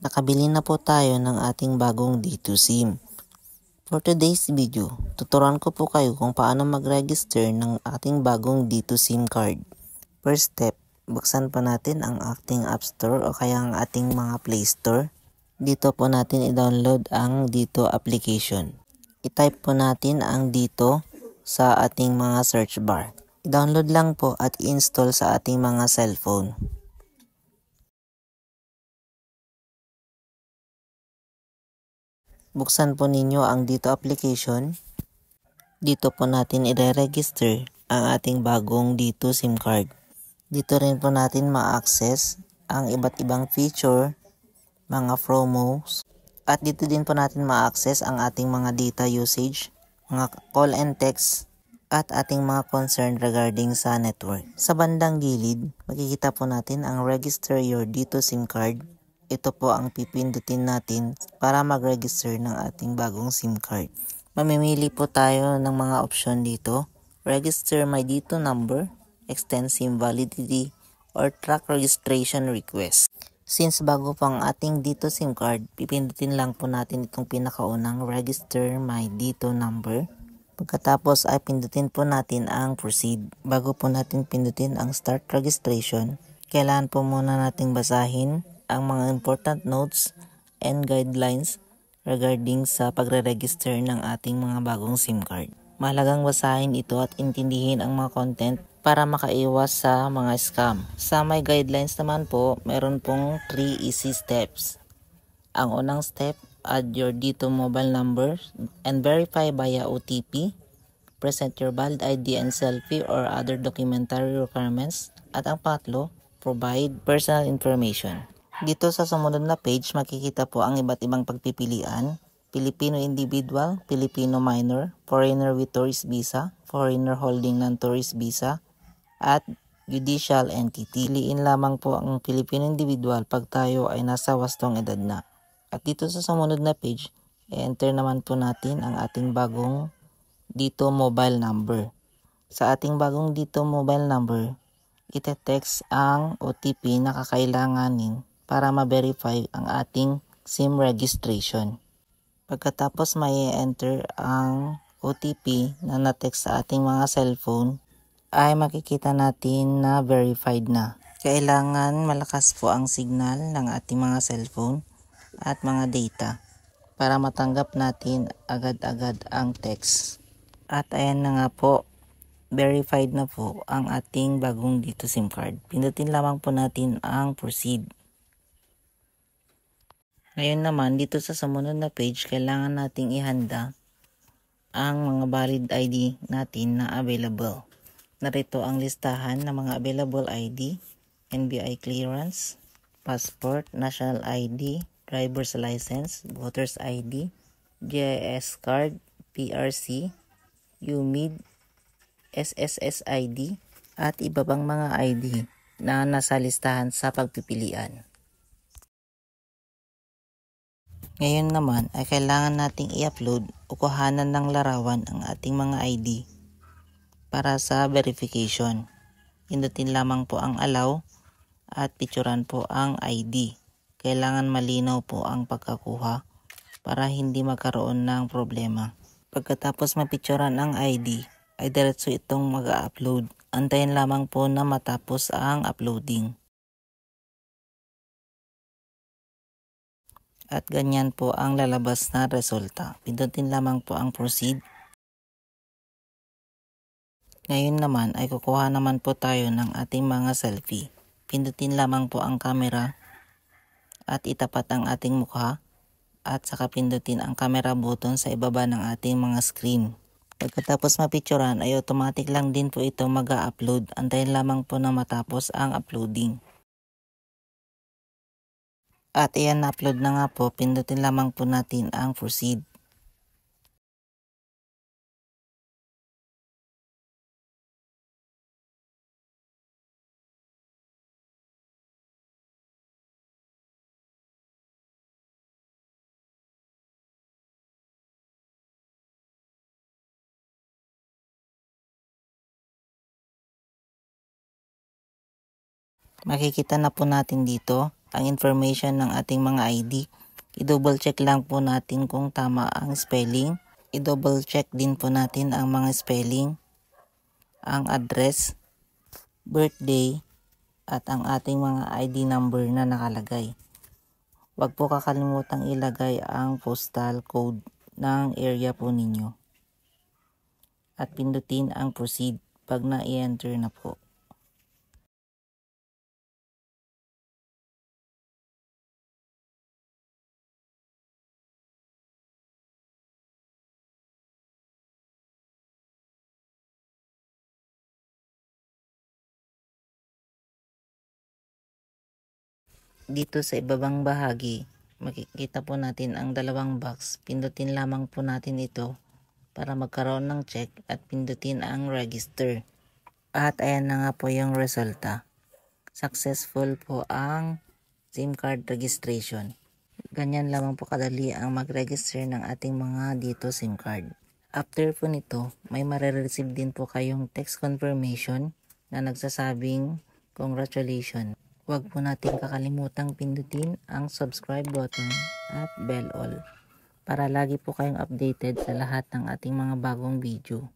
Nakabili na po tayo ng ating bagong D2 SIM. For today's video, tuturuan ko po kayo kung paano mag-register ng ating bagong D2 SIM card. First step, buksan po natin ang ating App Store o kaya ang ating mga Play Store. Dito po natin i-download ang D2 application. I-type po natin ang D2 sa ating mga search bar. I-download lang po at i-install sa ating mga cellphone. Buksan po ninyo ang D2 application. Dito po natin i-register ang ating bagong D2 SIM card. Dito rin po natin ma-access ang iba't ibang feature, mga promos, at dito din po natin ma-access ang ating mga data usage, mga call and text, at ating mga concern regarding sa network. Sa bandang gilid, makikita po natin ang register your D2 SIM card. Ito po ang pipindutin natin para mag-register ng ating bagong SIM card. Mamimili po tayo ng mga option dito. Register my D2 number, extend SIM validity, or track registration request. Since bago pa ang ating D2 SIM card, pipindutin lang po natin itong pinakaunang register my D2 number. Pagkatapos ay pindutin po natin ang proceed. Bago po natin pindutin ang start registration, kailangan po muna nating basahin ang mga important notes and guidelines regarding sa pagre-register ng ating mga bagong SIM card. Mahalagang basahin ito at intindihin ang mga content para makaiwas sa mga scam. Sa my guidelines naman po, meron pong 3 easy steps. Ang unang step, add your D2 mobile number and verify via OTP. Present your valid ID and selfie or other documentary requirements. At ang pangatlo, provide personal information. Dito sa sumunod na page, makikita po ang iba't ibang pagpipilian. Filipino individual, Filipino minor, foreigner with tourist visa, foreigner holding non-tourist visa, at judicial entity. Piliin lamang po ang Filipino individual pag tayo ay nasa wastong edad na. At dito sa sumunod na page, enter naman po natin ang ating bagong D2 mobile number. Sa ating bagong D2 mobile number, ite-text ang OTP na kakailanganin para ma-verify ang ating SIM registration. Pagkatapos may enter ang OTP na na-text sa ating mga cellphone, ay makikita natin na verified na. Kailangan malakas po ang signal ng ating mga cellphone at mga data para matanggap natin agad-agad ang text. At ayan na nga po, verified na po ang ating bagong D2 SIM card. Pindutin lamang po natin ang proceed. Ngayon naman, dito sa sumunod na page, kailangan nating ihanda ang mga valid ID natin na available. Narito ang listahan ng mga available ID, NBI clearance, passport, national ID, driver's license, voter's ID, GIS card, PRC, UMID, SSS ID, at iba pang mga ID na nasa listahan sa pagpipilian. Ngayon naman ay kailangan nating i-upload o kuhanan ng larawan ang ating mga ID para sa verification. Pindutin lamang po ang allow at picturean po ang ID. Kailangan malinaw po ang pagkakuha para hindi magkaroon ng problema. Pagkatapos mapicturean ang ID, ay diretso itong mag-upload. Antayin lamang po na matapos ang uploading. At ganyan po ang lalabas na resulta. Pindutin lamang po ang proceed. Ngayon naman ay kukuha naman po tayo ng ating mga selfie. Pindutin lamang po ang camera at itapat ang ating mukha at saka pindutin ang camera button sa ibaba ng ating mga screen. Pagkatapos mapicturean ay automatic lang din po ito mag-upload. Antayin lamang po na matapos ang uploading. At iyan na-upload na nga po, pindutin lamang po natin ang proceed. Makikita na po natin dito ang information ng ating mga ID. I-double check lang po natin kung tama ang spelling. I-double check din po natin ang mga spelling, ang address, birthday, at ang ating mga ID number na nakalagay. Huwag po kakalimutang ilagay ang postal code ng area po ninyo. At pindutin ang proceed pag na-enter na po. Dito sa ibabang bahagi, makikita po natin ang dalawang box. Pindutin lamang po natin ito para magkaroon ng check at pindutin ang register. At ayan na nga po yung resulta. Successful po ang SIM card registration. Ganyan lamang po kadali ang mag-register ng ating mga dito SIM card. After po nito, may marireceive din po kayong text confirmation na nagsasabing congratulations. Huwag po natin kakalimutang pindutin ang subscribe button at bell all para lagi po kayong updated sa lahat ng ating mga bagong video.